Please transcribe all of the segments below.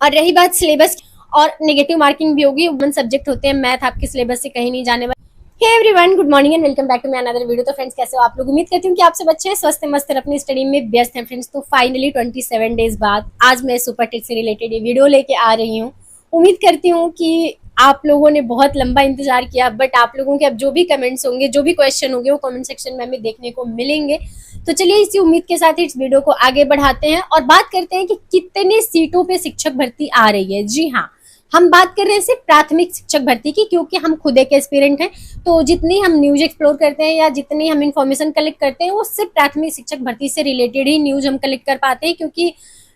और रही बात सिलेबस और नेगेटिव मार्किंग भी होगी, वन सब्जेक्ट होते हैं, मैथ आपके सिलेबस से कहीं नहीं जाने वाला। Hey everyone, good morning and welcome back to my another video. तो फ्रेंड्स, कैसे हो आप लोग? उम्मीद करती हूँ कि आप सब अच्छे हैं, स्वस्थ हैं, मस्त हैं, अपनी स्टडी में व्यस्त हैं। फ्रेंड्स, तो फाइनली 27 डेज बाद आज मैं सुपर टेट से रिलेटेड ये वीडियो लेके आ रही हूँ। उम्मीद करती हूँ कि आप लोगों ने बहुत लंबा इंतजार किया, बट आप लोगों के अब जो भी कमेंट्स होंगे, जो भी क्वेश्चन होंगे, वो कमेंट सेक्शन में हमें देखने को मिलेंगे। तो चलिए इसी उम्मीद के साथ इस वीडियो को आगे बढ़ाते हैं और बात करते हैं कि कितने सीटों पे शिक्षक भर्ती आ रही है। जी हाँ, हम बात कर रहे हैं सिर्फ प्राथमिक शिक्षक भर्ती की, क्योंकि हम खुद एक एस्पिरेंट हैं। तो जितनी हम न्यूज एक्सप्लोर करते हैं या जितनी हम इंफॉर्मेशन कलेक्ट करते हैं, वो सिर्फ प्राथमिक शिक्षक भर्ती से रिलेटेड ही न्यूज हम कलेक्ट कर पाते हैं, क्योंकि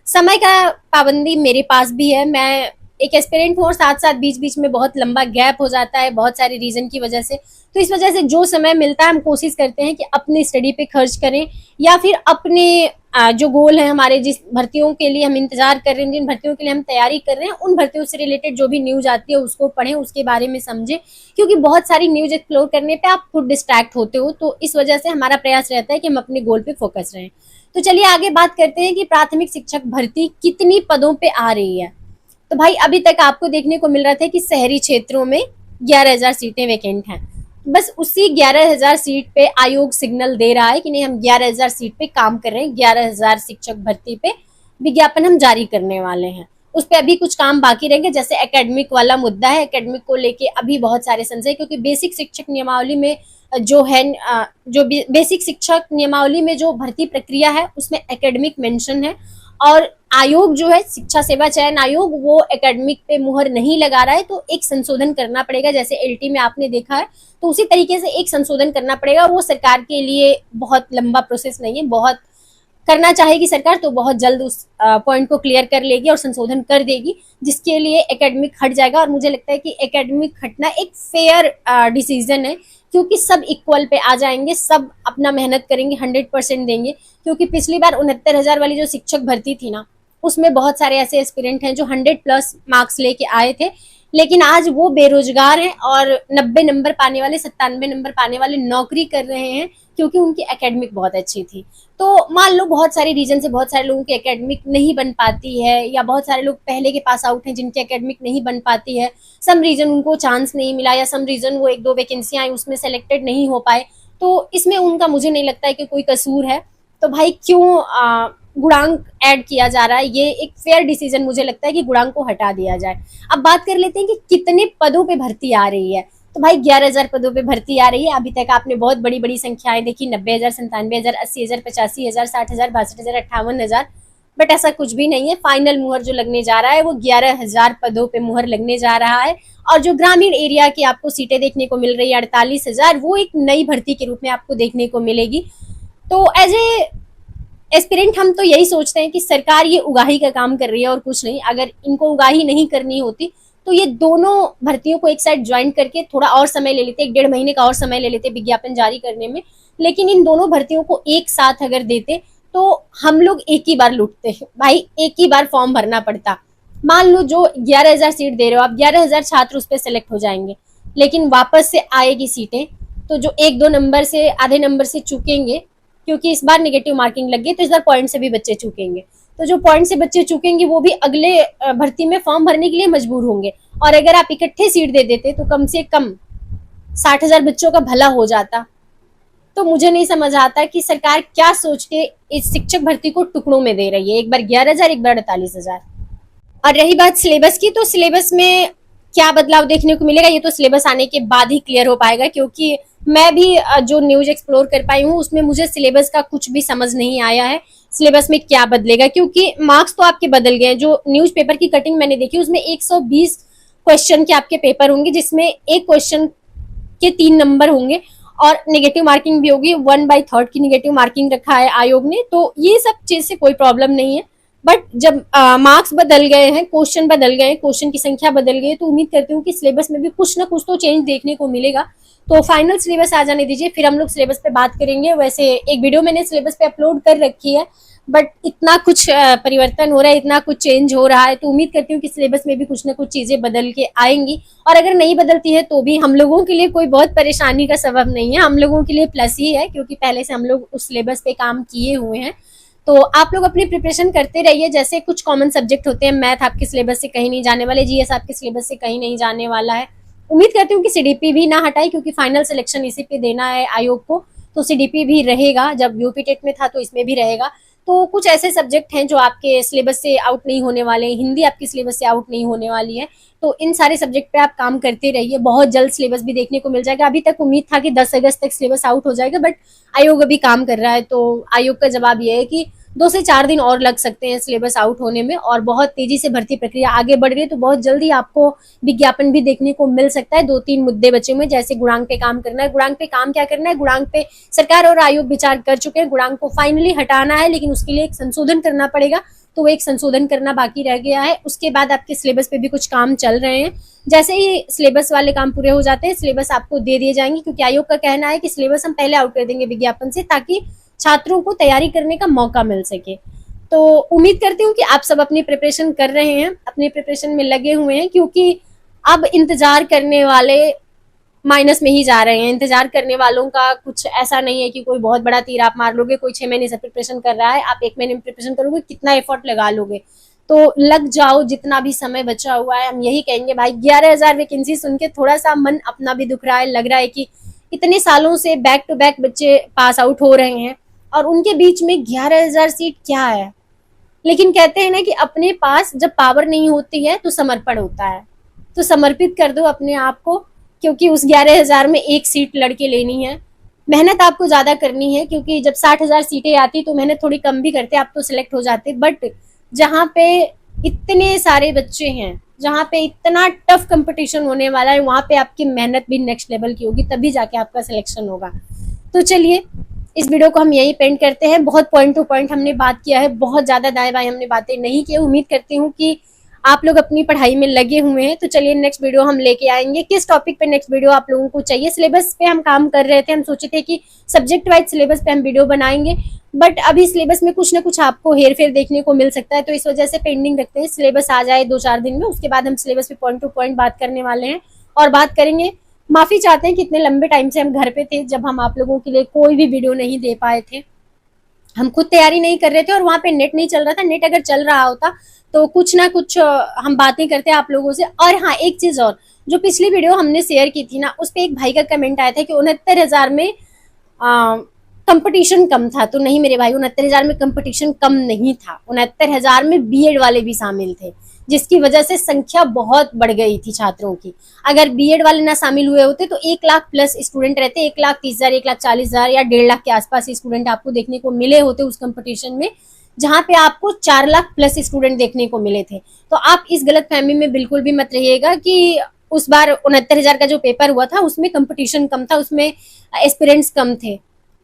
समय का पाबंदी मेरे पास भी है। मैं एक एस्पिरेंट हूँ और साथ साथ बीच बीच में बहुत लंबा गैप हो जाता है बहुत सारे रीजन की वजह से। तो इस वजह से जो समय मिलता है हम कोशिश करते हैं कि अपनी स्टडी पे खर्च करें, या फिर अपने जो गोल है हमारे, जिस भर्तियों के लिए हम इंतजार कर रहे हैं, जिन भर्तियों के लिए हम तैयारी कर रहे हैं, उन भर्तियों से रिलेटेड जो भी न्यूज आती है उसको पढ़ें, उसके बारे में समझें। क्योंकि बहुत सारी न्यूज एक्सप्लोर करने पे आप खुद डिस्ट्रैक्ट होते हो, तो इस वजह से हमारा प्रयास रहता है कि हम अपने गोल पे फोकस रहें। तो चलिए आगे बात करते हैं कि प्राथमिक शिक्षक भर्ती कितनी पदों पे आ रही है। तो भाई, अभी तक आपको देखने को मिल रहा था कि शहरी क्षेत्रों में 11,000 सीटें वैकेंट हैं। बस उसी 11,000 सीट पे आयोग सिग्नल दे रहा है कि नहीं, हम 11,000 सीट पे काम कर रहे हैं, 11,000 शिक्षक भर्ती पे विज्ञापन हम जारी करने वाले हैं। उस पर अभी कुछ काम बाकी रहेंगे, जैसे एकेडमिक वाला मुद्दा है, एकेडमिक को लेके अभी बहुत सारे संशय, क्योंकि बेसिक शिक्षक नियमावली में जो है, जो बेसिक शिक्षक नियमावली में जो भर्ती प्रक्रिया है उसमें एकेडमिक मेंशन है, और आयोग जो है शिक्षा सेवा चयन आयोग, वो एकेडमिक पे मुहर नहीं लगा रहा है। तो एक संशोधन करना पड़ेगा, जैसे एलटी में आपने देखा है, तो उसी तरीके से एक संशोधन करना पड़ेगा। वो सरकार के लिए बहुत लंबा प्रोसेस नहीं है, बहुत करना चाहेगी सरकार तो बहुत जल्द उस पॉइंट को क्लियर कर लेगी और संशोधन कर देगी, जिसके लिए एकेडमिक हट जाएगा। और मुझे लगता है कि एकेडमिक हटना एक फेयर डिसीजन है, क्योंकि सब इक्वल पे आ जाएंगे, सब अपना मेहनत करेंगे, 100% देंगे। क्योंकि पिछली बार 69,000 वाली जो शिक्षक भर्ती थी ना, उसमें बहुत सारे ऐसे एस्पिरेंट हैं जो 100+ मार्क्स लेके आए थे, लेकिन आज वो बेरोजगार हैं और 90 नंबर पाने वाले, 97 नंबर पाने वाले नौकरी कर रहे हैं, क्योंकि उनकी एकेडमिक बहुत अच्छी थी। तो मान लो बहुत सारे रीजन से बहुत सारे लोगों की एकेडमिक नहीं बन पाती है, या बहुत सारे लोग पहले के पास आउट हैं जिनकी एकेडमिक नहीं बन पाती है, सम रीजन उनको चांस नहीं मिला, या सम रीजन वो 1-2 वैकेंसियां आई उसमें सेलेक्टेड नहीं हो पाए, तो इसमें उनका मुझे नहीं लगता है कि कोई कसूर है। तो भाई क्यों गुणांक ऐड किया जा रहा है? ये एक फेयर डिसीजन मुझे लगता है कि गुणांक को हटा दिया जाए। अब बात कर लेते हैं कि कितने पदों पे भर्ती आ रही है। तो भाई 11,000 पदों पे भर्ती आ रही है। अभी तक आपने बहुत बड़ी बड़ी संख्याएं देखी, 90,000, 97,000, 80,000, 85,000, 60,000, 62,000, 58,000, बट ऐसा कुछ भी नहीं है। फाइनल मुहर जो लगने जा रहा है वो 11,000 पदों पे मुहर लगने जा रहा है। और जो ग्रामीण एरिया की आपको सीटें देखने को मिल रही है 48,000, वो एक नई भर्ती के रूप में आपको देखने को मिलेगी। तो एज ए एस्पिरेंट हम तो यही सोचते हैं कि सरकार ये उगाही का काम कर रही है और कुछ नहीं। अगर इनको उगाही नहीं करनी होती तो ये दोनों भर्तियों को एक साइड ज्वाइन करके थोड़ा और समय ले लेते, 1-1.5 महीने का और समय ले लेते विज्ञापन जारी करने में। लेकिन इन दोनों भर्तियों को एक साथ अगर देते तो हम लोग एक ही बार लूटते भाई, एक ही बार फॉर्म भरना पड़ता। मान लो जो 11,000 सीट दे रहे हो आप, 11,000 छात्र उस पर सेलेक्ट हो जाएंगे, लेकिन वापस से आएगी सीटें तो जो 1-2 नंबर से, आधे नंबर से चूकेंगे, क्योंकि इस बार नेगेटिव मार्किंग लग गई, तो इस बार पॉइंट से भी बच्चे चूकेंगे। तो जो पॉइंट से बच्चे चूकेंगे वो भी अगले भर्ती में फॉर्म भरने के लिए मजबूर होंगे। और अगर आप इकट्ठे सीट दे देते तो कम से कम 60,000 बच्चों का भला हो जाता। तो मुझे नहीं समझ आता कि सरकार क्या सोच के इस शिक्षक भर्ती को टुकड़ों में दे रही है, एक बार 11,000, एक बार 48,000। और रही बात सिलेबस की, तो सिलेबस में क्या बदलाव देखने को मिलेगा ये तो सिलेबस आने के बाद ही क्लियर हो पाएगा, क्योंकि मैं भी जो न्यूज एक्सप्लोर कर पाई हूँ उसमें मुझे सिलेबस का कुछ भी समझ नहीं आया है, सिलेबस में क्या बदलेगा। क्योंकि मार्क्स तो आपके बदल गए हैं। जो न्यूज पेपर की कटिंग मैंने देखी उसमें 120 क्वेश्चन के आपके पेपर होंगे, जिसमें एक क्वेश्चन के 3 नंबर होंगे और नेगेटिव मार्किंग भी होगी। 1/3 की नेगेटिव मार्किंग रखा है आयोग ने। तो ये सब चीज से कोई प्रॉब्लम नहीं है, बट जब मार्क्स बदल गए हैं, क्वेश्चन बदल गए, क्वेश्चन की संख्या बदल गई, तो उम्मीद करती हूँ कि सिलेबस में भी कुछ ना कुछ तो चेंज देखने को मिलेगा। तो फाइनल सिलेबस आ जाने दीजिए, फिर हम लोग सिलेबस पे बात करेंगे। वैसे एक वीडियो मैंने सिलेबस पे अपलोड कर रखी है, बट इतना कुछ परिवर्तन हो रहा है, इतना कुछ चेंज हो रहा है, तो उम्मीद करती हूँ कि सिलेबस में भी कुछ ना कुछ चीजें बदल के आएंगी। और अगर नहीं बदलती है तो भी हम लोगों के लिए कोई बहुत परेशानी का सबब नहीं है, हम लोगों के लिए प्लस ही है, क्योंकि पहले से हम लोग उस सिलेबस पे काम किए हुए हैं। तो तो आप लोग अपनी प्रिपरेशन करते रहिए। जैसे कुछ कॉमन सब्जेक्ट होते हैं, मैथ आपके सिलेबस से कहीं नहीं जाने वाले, जीएस आपके सिलेबस से कहीं नहीं जाने वाला है। उम्मीद करती हूँ कि सीडीपी भी ना हटाए, क्योंकि फाइनल सिलेक्शन इसी पे देना है आयोग को, तो सीडीपी भी रहेगा। जब यूपी टेट में था तो इसमें भी रहेगा। तो कुछ ऐसे सब्जेक्ट हैं जो आपके सिलेबस से आउट नहीं होने वाले हैं, हिंदी आपकी सिलेबस से आउट नहीं होने वाली है, तो इन सारे सब्जेक्ट पे आप काम करते रहिए। बहुत जल्द सिलेबस भी देखने को मिल जाएगा। अभी तक उम्मीद था कि 10 अगस्त तक सिलेबस आउट हो जाएगा, बट आयोग अभी काम कर रहा है, तो आयोग का जवाब यह है कि 2 से 4 दिन और लग सकते हैं सिलेबस आउट होने में, और बहुत तेजी से भर्ती प्रक्रिया आगे बढ़ रही है। तो बहुत जल्दी आपको विज्ञापन भी देखने को मिल सकता है। 2-3 मुद्दे बचे हुए, जैसे गुणांक पे काम करना है। गुणांक पे काम क्या करना है? गुणांक पे सरकार और आयोग विचार कर चुके हैं, गुणांक को फाइनली हटाना है, लेकिन उसके लिए एक संशोधन करना पड़ेगा। तो वो एक संशोधन करना बाकी रह गया है। उसके बाद आपके सिलेबस पे भी कुछ काम चल रहे हैं। जैसे ही सिलेबस वाले काम पूरे हो जाते हैं, सिलेबस आपको दे दिए जाएंगे, क्योंकि आयोग का कहना है कि सिलेबस हम पहले आउट कर देंगे विज्ञापन से, ताकि छात्रों को तैयारी करने का मौका मिल सके। तो उम्मीद करती हूँ कि आप सब अपनी प्रिपरेशन कर रहे हैं, अपनी प्रिपरेशन में लगे हुए हैं, क्योंकि अब इंतजार करने वाले माइनस में ही जा रहे हैं। इंतजार करने वालों का कुछ ऐसा नहीं है कि कोई बहुत बड़ा तीर आप मार लोगे। कोई 6 महीने से प्रिपरेशन कर रहा है, आप 1 महीने में प्रिपरेशन करोगे, कितना एफर्ट लगा लोगे? तो लग जाओ, जितना भी समय बचा हुआ है। हम यही कहेंगे भाई, 11,000 वैकेंसी सुन के थोड़ा सा मन अपना भी दुख रहा है। लग रहा है कि इतने सालों से बैक टू बैक बच्चे पास आउट हो रहे हैं, और उनके बीच में 11,000 सीट क्या है? लेकिन कहते हैं ना कि अपने पास जब पावर नहीं होती है तो समर्पण होता है। तो समर्पित कर दो अपने आप को, क्योंकि उस 11,000 में एक सीट लड़के लेनी है। मेहनत आपको ज्यादा करनी है, क्योंकि जब 60,000 सीटें आती तो मेहनत थोड़ी कम भी करते, आप तो सिलेक्ट हो जाते। बट जहाँ पे इतने सारे बच्चे हैं, जहाँ पे इतना टफ कंपटीशन होने वाला है, वहां पे आपकी मेहनत भी नेक्स्ट लेवल की होगी, तभी जाके आपका सिलेक्शन होगा। तो चलिए, इस वीडियो को हम यही पेंट करते हैं। बहुत पॉइंट टू पॉइंट हमने बात किया है, बहुत ज्यादा दाएं बाएं हमने बातें नहीं की। उम्मीद करती हूँ कि आप लोग अपनी पढ़ाई में लगे हुए हैं। तो चलिए, नेक्स्ट वीडियो हम लेके आएंगे। किस टॉपिक पे नेक्स्ट वीडियो आप लोगों को चाहिए? सिलेबस पे हम काम कर रहे थे, हम सोचे थे कि सब्जेक्ट वाइज सिलेबस पे हम वीडियो बनाएंगे, बट अभी सिलेबस में कुछ ना कुछ आपको हेर फेर देखने को मिल सकता है, तो इस वजह से पेंडिंग रखते हैं। सिलेबस आ जाए 2-4 दिन में, उसके बाद हम सिलेबस पे पॉइंट टू पॉइंट बात करने वाले हैं और बात करेंगे। माफी चाहते हैं कि इतने लंबे टाइम से हम घर पे थे, जब हम आप लोगों के लिए कोई भी वीडियो नहीं दे पाए थे। हम खुद तैयारी नहीं कर रहे थे, और वहां पे नेट नहीं चल रहा था। नेट अगर चल रहा होता तो कुछ ना कुछ हम बातें करते आप लोगों से। और हाँ, एक चीज और, जो पिछली वीडियो हमने शेयर की थी ना, उस पे एक भाई का कमेंट आया था कि 69,000 में कंपटीशन कम था। तो नहीं मेरे भाई, 69,000 में कंपटीशन कम नहीं था। 69,000 में बीएड वाले भी शामिल थे, जिसकी वजह से संख्या बहुत बढ़ गई थी छात्रों की। अगर बीएड वाले ना शामिल हुए होते तो 1 लाख प्लस स्टूडेंट रहते, 1,30,000, 1,40,000 या 1.5 लाख के आसपास स्टूडेंट आपको देखने को मिले होते उस कंपटीशन में, जहां पे आपको 4 लाख प्लस स्टूडेंट देखने को मिले थे। तो आप इस गलत फहमी में बिल्कुल भी मत रहिएगा कि उस बार 69,000 का जो पेपर हुआ था उसमें कंपटीशन कम था, उसमें एस्पिरेंट्स कम थे।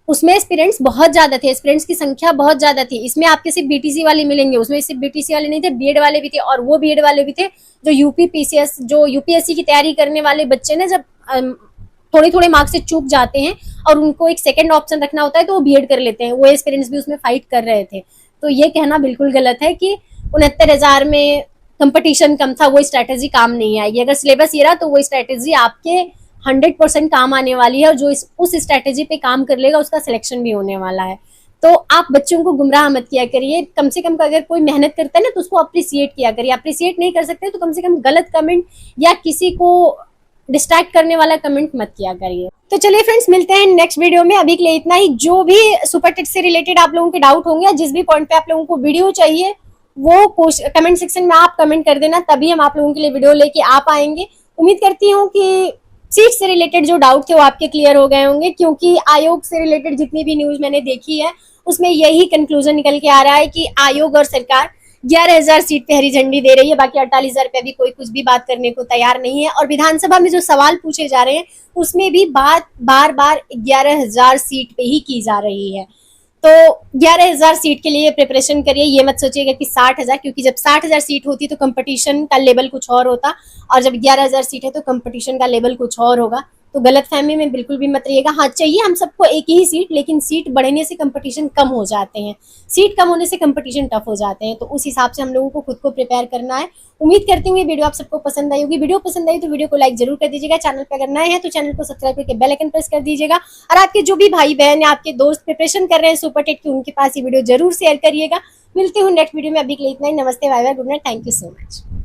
उसमें एस्पिरेंट्स बहुत ज्यादा थे, एस्पिरेंट्स की संख्या बहुत ज्यादा थी। इसमें आपके सिर्फ बीटीसी वाले मिलेंगे, उसमें सिर्फ बीटीसी वाले नहीं थे, बीएड वाले भी थे। और वो बीएड वाले भी थे जो यूपीपीसीएस, जो यूपीएससी की तैयारी करने वाले बच्चे ना, जब थोड़े थोड़े मार्क्स से चूक जाते हैं और उनको एक सेकंड ऑप्शन रखना होता है, तो वो बीएड कर लेते हैं। वो एस्पिरेंट्स भी उसमें फाइट कर रहे थे। तो ये कहना बिल्कुल गलत है कि 69,000 में कंपटीशन कम था, वो स्ट्रैटेजी काम नहीं आएगी। अगर सिलेबस ये रहा तो वो स्ट्रैटेजी आपके 100% काम आने वाली है, और जो उस स्ट्रैटेजी पे काम कर लेगा उसका सिलेक्शन भी होने वाला है। तो आप बच्चों को गुमराह मत किया करिए। कम से कम अगर कोई मेहनत करता है ना, तो उसको अप्रिसिएट किया करिए। अप्रिसिएट नहीं कर सकते तो कम से कम गलत कमेंट या किसी को डिस्ट्रैक्ट करने वाला कमेंट मत किया करिए। तो चलिए फ्रेंड्स, मिलते हैं नेक्स्ट वीडियो में। अभी के लिए इतना ही। जो भी सुपर टेट से रिलेटेड आप लोगों के डाउट होंगे, जिस भी पॉइंट पे आप लोगों को वीडियो चाहिए, वो कमेंट सेक्शन में आप कमेंट कर देना, तभी हम आप लोगों के लिए वीडियो लेके आ पाएंगे। उम्मीद करती हूँ कि सीट से रिलेटेड जो डाउट थे वो आपके क्लियर हो गए होंगे, क्योंकि आयोग से रिलेटेड जितनी भी न्यूज मैंने देखी है उसमें यही कंक्लूजन निकल के आ रहा है कि आयोग और सरकार 11,000 सीट पे हरी झंडी दे रही है। बाकी 48,000 पे भी कोई कुछ भी बात करने को तैयार नहीं है। और विधानसभा में जो सवाल पूछे जा रहे हैं उसमें भी बात बार बार 11,000 सीट पे ही की जा रही है। तो 11,000 सीट के लिए प्रिपरेशन करिए। ये मत सोचिएगा कि 60,000, क्योंकि जब 60,000 सीट होती तो कंपटीशन का लेवल कुछ और होता, और जब 11,000 सीट है तो कंपटीशन का लेवल कुछ और होगा। तो गलतफहमी में बिल्कुल भी मत रहिएगा। हाँ, चाहिए हम सबको एक ही सीट, लेकिन सीट बढ़ने से कंपटीशन कम हो जाते हैं, सीट कम होने से कंपटीशन टफ हो जाते हैं। तो उस हिसाब से हम लोगों को खुद को प्रिपेयर करना है। उम्मीद करती हूँ ये वीडियो आप सबको पसंद आई होगी। वीडियो पसंद आई तो वीडियो को लाइक जरूर कर दीजिएगा। चैनल पर अगर नए हैं तो चैनल को सब्सक्राइब करके बेल आइकन प्रेस कर दीजिएगा। और आपके जो भी भाई बहन या आपके दोस्त प्रिपरेशन कर रहे हैं सुपर टेट की, उनके पास ये वीडियो जरूर शेयर करिएगा। मिलती हूँ नेक्स्ट वीडियो में। अभी के लिए इतना ही। नमस्ते, bye bye, good night, thank you so much.